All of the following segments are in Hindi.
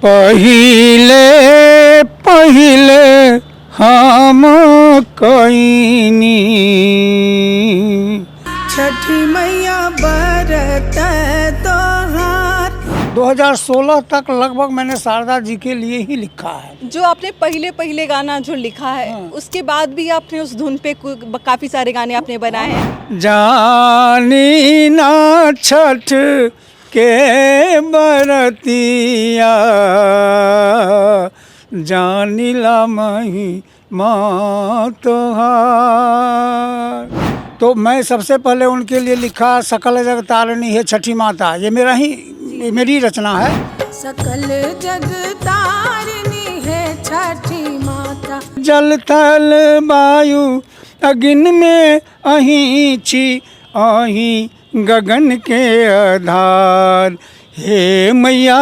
पहिले पहिले हम कईनी छठी मैया बरत तोहार। 2016 तक लगभग मैंने शारदा जी के लिए ही लिखा है। जो आपने पहले पहले गाना जो लिखा है उसके बाद भी आपने उस धुन पे काफी सारे गाने आपने बनाए हैं। जानी ना छठ के बरतिया जानिला मही माँ तोहार। तो मैं सबसे पहले उनके लिए लिखा सकल जग तारिणी है छठी माता। ये मेरी रचना है। सकल जग तारिणी है छठी माता। जल थल वायु अग्नि में अहीं छी अहीं गगन के आधार। हे मैया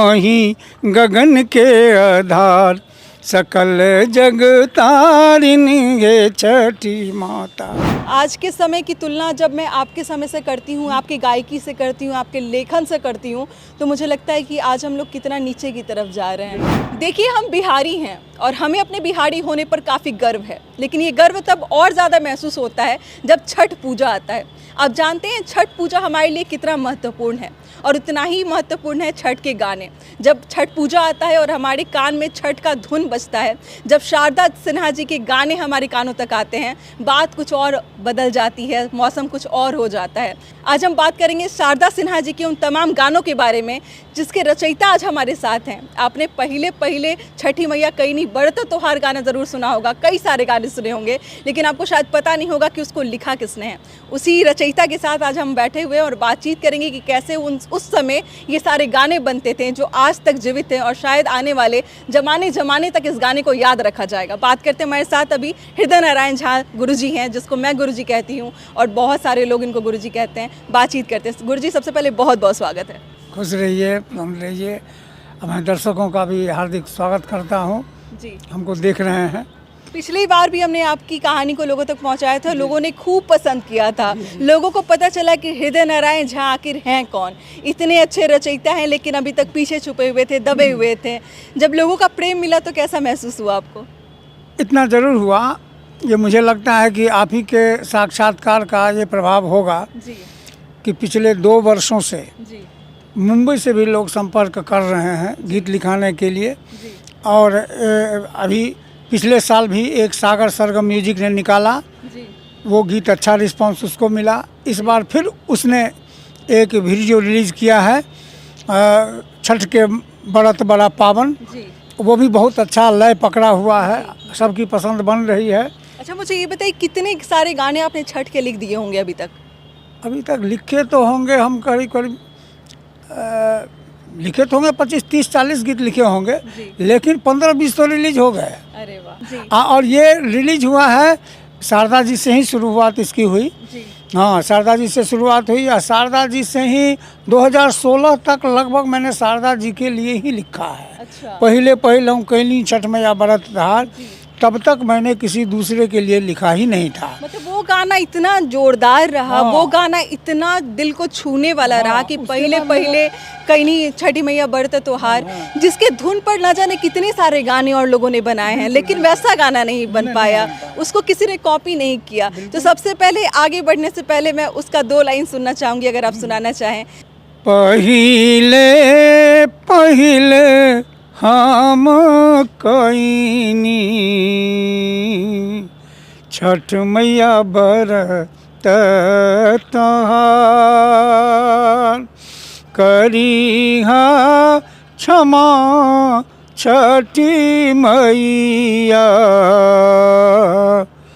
अहीं गगन के आधार। सकल जग तारिणी है छठी माता। आज के समय की तुलना जब मैं आपके समय से करती हूँ, आपकी गायकी से करती हूँ, आपके लेखन से करती हूँ, तो मुझे लगता है कि आज हम लोग कितना नीचे की तरफ जा रहे हैं। देखिए, हम बिहारी हैं और हमें अपने बिहारी होने पर काफ़ी गर्व है, लेकिन ये गर्व तब और ज़्यादा महसूस होता है जब छठ पूजा आता है। आप जानते हैं छठ पूजा हमारे लिए कितना महत्वपूर्ण है, और उतना ही महत्वपूर्ण है छठ के गाने। जब छठ पूजा आता है और हमारे कान में छठ का धुन बजता है, जब शारदा सिन्हा जी के गाने हमारे कानों तक आते हैं, बात कुछ और बदल जाती है, मौसम कुछ और हो जाता है। आज हम बात करेंगे शारदा सिन्हा जी के उन तमाम गानों के बारे में जिसके रचयिता आज हमारे साथ हैं। आपने पहले पहले छठी मैया कईनी बरत तोहार गाना ज़रूर सुना होगा, कई सारे गाने सुने होंगे, लेकिन आपको शायद पता नहीं होगा कि उसको लिखा किसने है। उसी रचयिता के साथ आज हम बैठे हुए हैं और बातचीत करेंगे कि कैसे उस समय ये सारे गाने बनते थे जो आज तक जीवित हैं, और शायद आने वाले ज़माने तक इस गाने को याद रखा जाएगा। बात करते हैं हमारे साथ अभी हृदय नारायण झा गुरुजी हैं, जिसको मैं गुरुजी कहती हूँ और बहुत सारे लोग इनको गुरुजी कहते हैं। बातचीत करते हैं। गुरुजी, सबसे पहले बहुत बहुत स्वागत है। खुश रहिए, प्रसन्न रहिए। मैं दर्शकों का भी हार्दिक स्वागत करता हूँ जी, हमको देख रहे हैं। पिछली बार भी हमने आपकी कहानी को लोगों तक पहुंचाया था, लोगों ने खूब पसंद किया था। लोगों को पता चला कि हृदय नारायण झा आखिर हैं कौन। इतने अच्छे रचयिता हैं लेकिन अभी तक पीछे छुपे हुए थे, दबे हुए थे। जब लोगों का प्रेम मिला तो कैसा महसूस हुआ आपको? इतना ज़रूर हुआ, ये मुझे लगता है कि आप ही के साक्षात्कार का ये प्रभाव होगा जी कि पिछले 2 वर्षों से जी मुंबई से भी लोग संपर्क कर रहे हैं गीत लिखाने के लिए। जी और अभी पिछले साल भी एक सागर सरगम म्यूजिक ने निकाला, जी वो गीत अच्छा रिस्पांस उसको मिला। इस बार फिर उसने एक वीडियो रिलीज़ किया है छठ के बरत बड़ा पावन। जी। वो भी बहुत अच्छा लय पकड़ा हुआ है, सबकी पसंद बन रही है। अच्छा, मुझे ये बताइए कितने सारे गाने आपने छठ के लिख दिए होंगे अभी तक? अभी तक लिखे तो होंगे हम करीब लिखे तो होंगे 25, 30, 40 गीत लिखे होंगे, लेकिन 15-20 तो रिलीज हो गए। अरे वाह जी। और ये रिलीज हुआ है शारदा जी से ही शुरुआत इसकी हुई। जी हाँ, शारदा जी से शुरुआत हुई और शारदा जी से ही 2016 तक लगभग मैंने शारदा जी के लिए ही लिखा है। अच्छा। पहले हम कैली छठ मैया बरत तोहार, तब तक मैंने किसी दूसरे के लिए लिखा ही नहीं था। मतलब वो गाना इतना जोरदार रहा, हाँ। वो गाना इतना दिल को छूने वाला रहा कि पहले कहीं छठी मैया बरत त्योहार, जिसके धुन पर ना जाने कितने सारे गाने और लोगों ने बनाए हैं, लेकिन वैसा गाना नहीं बन पाया, उसको किसी ने कॉपी नहीं किया। तो सबसे पहले आगे बढ़ने से पहले मैं उसका 2 लाइन सुनना चाहूँगी, अगर आप सुनाना चाहें। पहिले पहिले हम कईनी छठ मैया बरत तोहार। करिहा क्षमा छठी मैया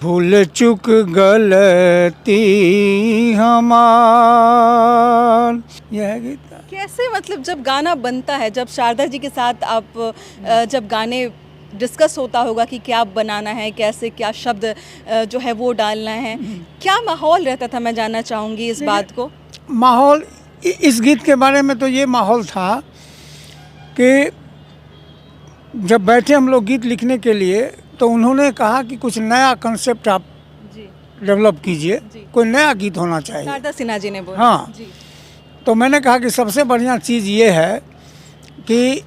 भूल चुक गलती हमार। यह है गीत। कैसे, मतलब जब गाना बनता है, जब शारदा जी के साथ आप जब गाने डिस्कस होता होगा कि क्या बनाना है, कैसे क्या शब्द जो है वो डालना है, क्या माहौल रहता था, मैं जानना चाहूँगी इस बात को। माहौल इस गीत के बारे में तो ये माहौल था कि जब बैठे हम लोग गीत लिखने के लिए तो उन्होंने कहा कि कुछ नया कंसेप्ट आप जी डेवलप कीजिए, कोई नया गीत होना चाहिए। शारदा सिन्हा जी ने बोला। हाँ। जी तो मैंने कहा कि सबसे बढ़िया चीज़ ये है कि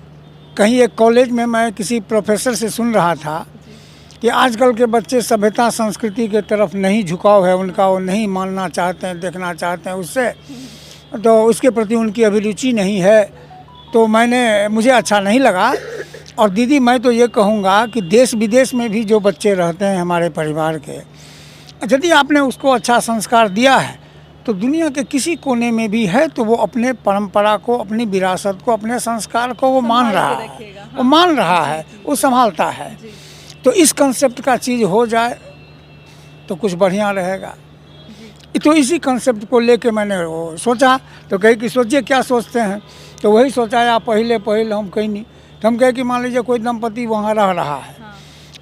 कहीं एक कॉलेज में मैं किसी प्रोफेसर से सुन रहा था कि आजकल के बच्चे सभ्यता संस्कृति के तरफ नहीं झुकाव है उनका, वो नहीं मानना चाहते हैं, देखना चाहते हैं उससे, तो उसके प्रति उनकी अभिरुचि नहीं है। तो मुझे अच्छा नहीं लगा। और दीदी मैं तो ये कहूँगा कि देश विदेश में भी जो बच्चे रहते हैं हमारे परिवार के, यदि आपने उसको अच्छा संस्कार दिया है तो दुनिया के किसी कोने में भी है तो वो अपने परंपरा को, अपनी विरासत को, अपने संस्कार को वो मान रहा है, वो मान रहा है, वो संभालता है। तो इस कंसेप्ट का चीज़ हो जाए तो कुछ बढ़िया रहेगा। तो इसी कंसेप्ट को लेके मैंने वो सोचा। तो कहे कि सोचिए क्या सोचते हैं, तो वही सोचा या पहले हम कहीं नहीं। तो हम कहे कि मान लीजिए कोई दंपति वहाँ रह रहा है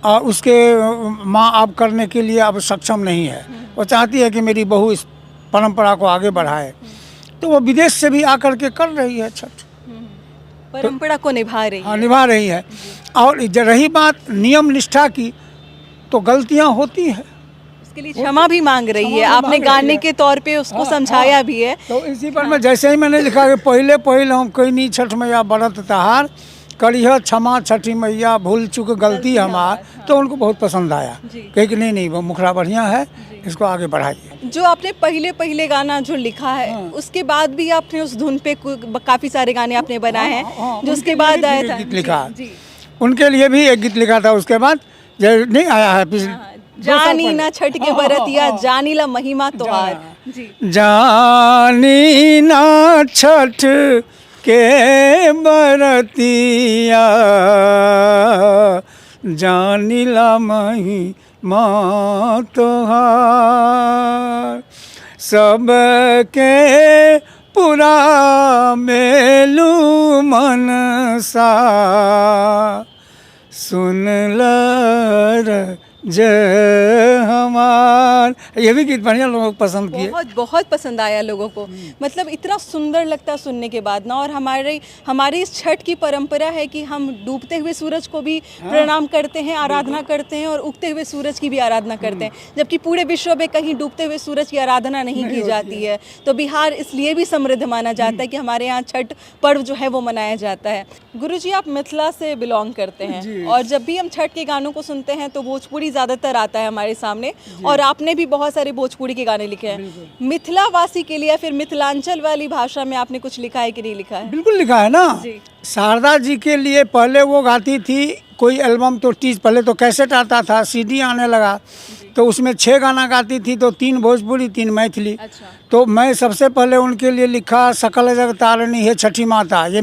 और उसके माँ आप करने के लिए अब सक्षम नहीं है, वो चाहती है कि मेरी बहू इस परंपरा को आगे बढ़ाए, तो वो विदेश से भी आकर के कर रही है छठ, परंपरा को निभा रही हाँ है। निभा रही है। और रही बात नियम निष्ठा की, तो गलतियाँ होती हैं, उसके लिए क्षमा भी मांग रही है। आपने गाने के तौर पे उसको समझाया भी है। तो इसी पर मैं जैसे ही मैंने लिखा कि पहले हम कोई नहीं छठ मैया बरत तहार, करिह क्षमा छठी मैया भूल चूक गलती हमार, तो उनको बहुत पसंद आया। कहे कि नहीं वो मुखड़ा बढ़िया है, इसको आगे बढ़ाइए। जो आपने पहले गाना जो लिखा है उसके बाद भी आपने उस धुन पे काफी सारे गाने आपने बनाए हैं, जो उसके बाद आया था। गीत लिखा, उनके लिए भी एक गीत लिखा था उसके बाद, जो नहीं आया है जानी ना छठ के बरतिया, जानी ला महिमा तोहार। जानी ना छठ के बरतिया, जानिला महिमा तोहार, सबके पूरा मेलू मनसा, सुन लर जय हमार। ये भी गीत बढ़िया लोगों को पसंद किए, बहुत पसंद आया लोगों को। मतलब इतना सुंदर लगता सुनने के बाद ना। और हमारी इस छठ की परंपरा है कि हम डूबते हुए सूरज को भी प्रणाम करते हैं, आराधना करते हैं, और उगते हुए सूरज की भी आराधना करते हैं, जबकि पूरे विश्व में कहीं डूबते हुए सूरज की आराधना नहीं की जाती है। तो बिहार इसलिए भी समृद्ध माना जाता है कि हमारे यहाँ छठ पर्व जो है वो मनाया जाता है। गुरुजी, आप मिथिला से बिलोंग करते हैं, और जब भी हम छठ के गानों को सुनते हैं तो भोजपुरी ज़्यादातर आता है हमारे सामने, और आपने भी बहुत सारे भोजपुरी के गाने लिखे हैं। मिथिला वासी के लिए या फिर मिथिलांचल वाली भाषा में आपने कुछ लिखा है कि नहीं लिखा है? बिल्कुल लिखा है ना। शारदा जी के लिए पहले वो गाती थी, कोई एल्बम तो पहले तो कैसेट आता था, सीडी आने लगा, तो उसमें 6 गाना गाती थी, तो 3 भोजपुरी 3 मैथिली। अच्छा। तो मैं सबसे पहले उनके लिए लिखा सकल जग तारिणी है छठी माता, ये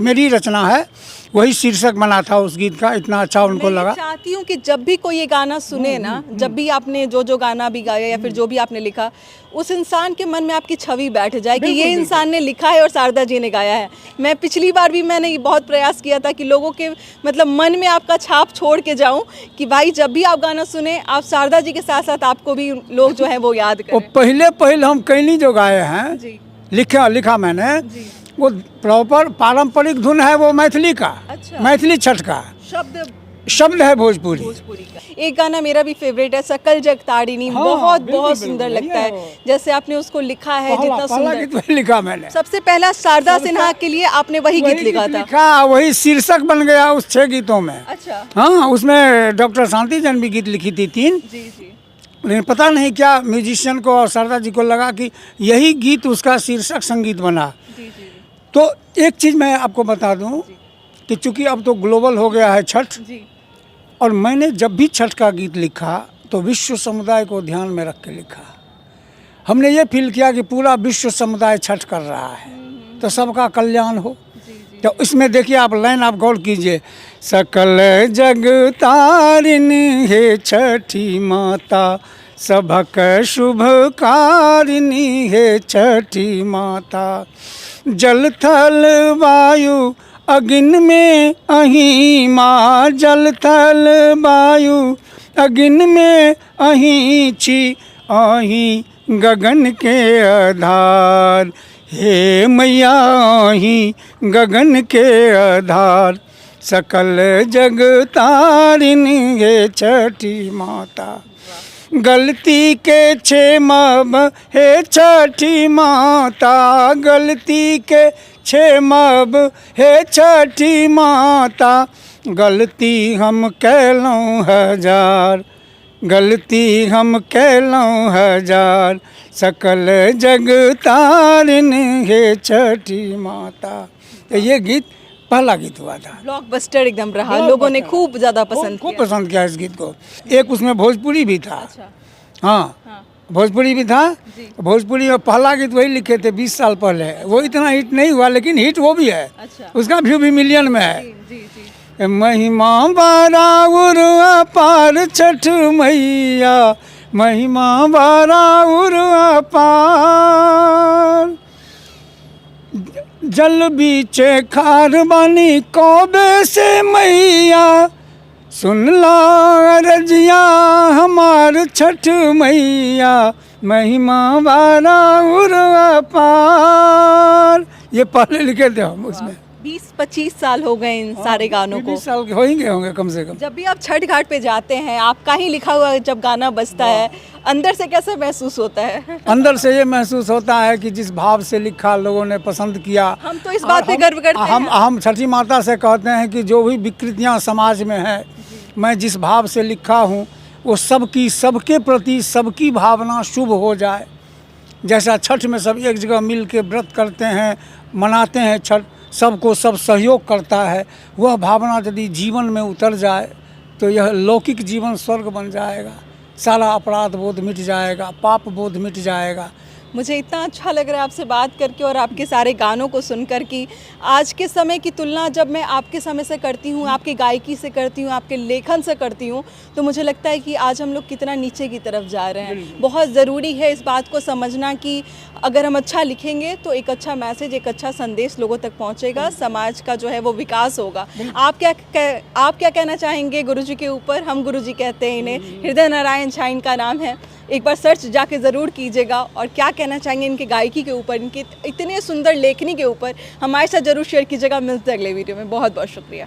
मेरी रचना है, वही शीर्षक बना था उस गीत का। इतना अच्छा उनको लगा। मैं चाहती हूँ कि जब भी कोई ये गाना सुने ना, जब भी आपने जो गाना भी गाया या फिर जो भी आपने लिखा, उस इंसान के मन में आपकी छवि बैठ जाए कि ये इंसान ने लिखा है और शारदा जी ने गाया है। मैं पिछली बार भी मैंने बहुत प्रयास किया था कि लोगों के मतलब मन में आपका छाप छोड़ के जाऊं, कि भाई जब भी आप गाना सुने, आप शारदा जी के साथ साथ आपको भी लोग जो है वो याद करें। पहले हम कैनी जो गाए हैं, लिखा मैंने, वो प्रॉपर पारंपरिक धुन है वो मैथिली का। अच्छा। मैथिली छठ का शब्द है भोजपुरी का। एक गाना मेरा भी फेवरेट है, सकल जग तारिणी। बहुत सुंदर लगता है जैसे आपने उसको लिखा है, जितना सुंदर लिखा मैंने। सबसे पहला शारदा सिन्हा के लिए आपने वही गीत लिखा था? वही शीर्षक बन गया उस 6 गीतों में। अच्छा। हाँ, उसमें डॉक्टर शांति जन भी गीत लिखी थी 3। लेकिन पता नहीं क्या म्यूजिशियन को और शारदा जी को लगा कि यही गीत उसका शीर्षक संगीत बना। तो एक चीज़ मैं आपको बता दूं कि चूंकि अब तो ग्लोबल हो गया है छठ, और मैंने जब भी छठ का गीत लिखा तो विश्व समुदाय को ध्यान में रख के लिखा। हमने ये फील किया कि पूरा विश्व समुदाय छठ कर रहा है, तो सबका कल्याण हो। तो इसमें देखिए आप लाइन आप गौर कीजिए, सकल जग तारिणी है छठी माता, सबक शुभ कारिणी है छठी माता, जल थल वायु अग्नि में अहीं माँ, जल थल वायु अग्नि में अहीं छी, अहीं गगन के आधार, हे मैया अहीं गगन के आधार, सकल जग तारिणी है छठी माता, गलती के क्षेम है छठी माता, गलती के क्षेम अब हे छठी माता, गलती हम कैलौं हजार, गलती हम कैलौं हजार, सकल जग तारिणी हे छठी माता। तो ये गीत पहला गीत हुआ था। ब्लॉकबस्टर एकदम रहा, लोगों ने खूब ज़्यादा पसंद खूब किया। पसंद किया इस गीत को। एक उसमें भोजपुरी भी था। अच्छा, हाँ, हाँ, भोजपुरी भी था। जी। भोजपुरी में पहला गीत वही लिखे थे 20 साल पहले। वो इतना हिट नहीं हुआ, लेकिन हिट वो भी है। अच्छा, उसका व्यू भी मिलियन में है। जी जी जी। महिमा बाराउर अपार छठ मैया, महिमा बाराउर अपार, जल बीचे खार बानी कौबे से मैया, सुन ला रजिया हमार छठ मैया, महिमा बाराउर अपार। ये पहले लिखे थे हम उसमें। 20-25 साल हो गए इन सारे गानों को। 20 साल के होंगे होंगे कम से कम। जब भी आप छठ घाट पे जाते हैं, आपका ही लिखा हुआ जब गाना बजता है, अंदर से कैसे महसूस होता है? अंदर से ये महसूस होता है कि जिस भाव से लिखा लोगों ने पसंद किया। हम तो इस बात पे गर्व करते हैं। हम छठी माता से कहते हैं कि जो भी विकृतियाँ समाज में है, मैं जिस भाव से लिखा हूँ वो सबकी, सबके प्रति सबकी भावना शुभ हो जाए। जैसा छठ में सब एक जगह मिल के व्रत करते हैं, मनाते हैं छठ, सबको सब सहयोग करता है, वह भावना यदि जीवन में उतर जाए तो यह लौकिक जीवन स्वर्ग बन जाएगा। सारा अपराध बोध मिट जाएगा, पाप बोध मिट जाएगा। मुझे इतना अच्छा लग रहा है आपसे बात करके और आपके सारे गानों को सुनकर कि आज के समय की तुलना जब मैं आपके समय से करती हूँ, आपकी गायकी से करती हूँ, आपके लेखन से करती हूँ, तो मुझे लगता है कि आज हम लोग कितना नीचे की तरफ जा रहे हैं। बहुत ज़रूरी है इस बात को समझना कि अगर हम अच्छा लिखेंगे तो एक अच्छा मैसेज, एक अच्छा संदेश लोगों तक पहुँचेगा, समाज का जो है वो विकास होगा। आप क्या कहना चाहेंगे गुरुजी के ऊपर? हम गुरुजी कहते हैं इन्हें, हृदय नारायण झा इनका नाम है। एक बार सर्च जाके ज़रूर कीजिएगा। और क्या कहना चाहेंगे इनके गायकी के ऊपर, इनके इतने सुंदर लेखनी के ऊपर हमारे साथ ज़रूर शेयर कीजिएगा। मिलते हैं अगले वीडियो में। बहुत बहुत शुक्रिया।